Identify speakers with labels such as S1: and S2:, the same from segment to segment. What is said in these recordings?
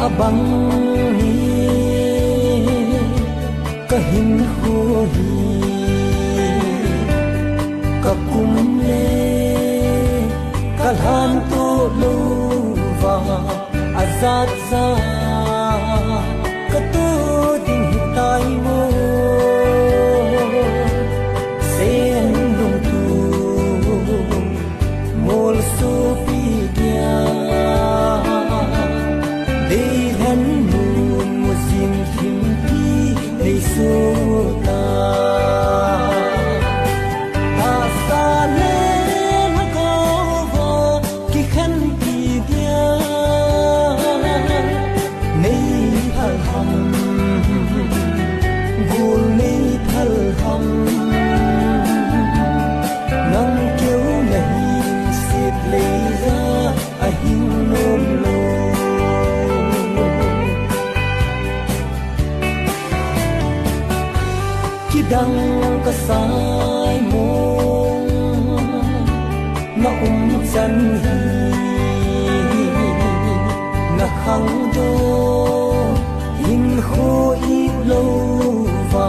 S1: abang hi kahin ho hi kakum le kalhan to lo va azat sa katu ding hitai mo sen lung tu mol su pi dia de han nun musim thim pi de su ta asa le na ko vo ki khan pi dia nei hal ham gul nei thal ham nang kêu nahi sit le ra a hin nom lo kidang ka sai mo na chan hi na khang do hin kho i lo va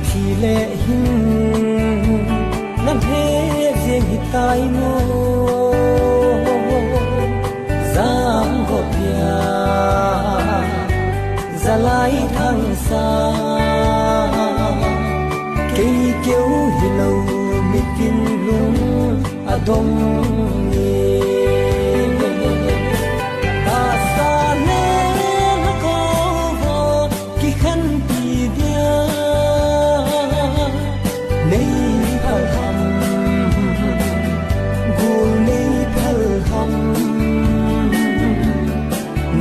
S1: thi le hin nan he jeng hi tai mo giang go pia zalai thang sa cây kêu hi lo mi tin lung adom ni ta sa le na ko vo ki khan pi dia nei hal ham gul nei thal ham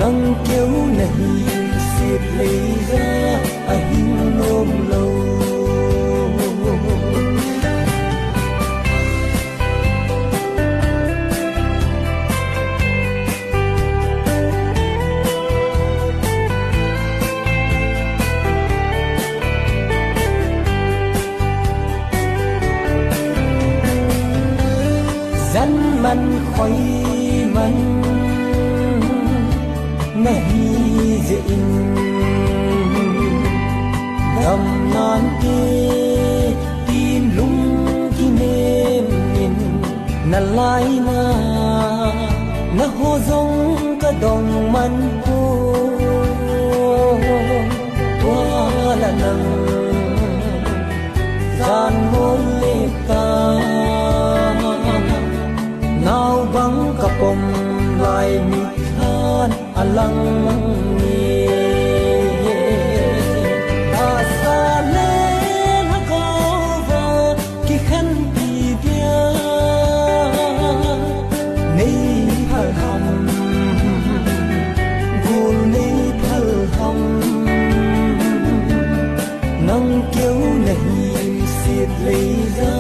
S1: nang kêu nahi sit le ra a hin nom lo dân man khói man nahi je in gam nan ke tin lung ki nem min na lai na ho zong ka dong man ko wa la nang gian môn le ka nào băng kapom lai mi than alang ni ta sa le na ko va ki khan pi dia nei hal ham gul nei thal ham nang kêu nahi sit le ra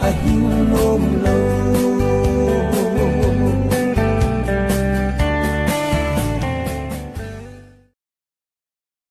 S1: a hin nom lo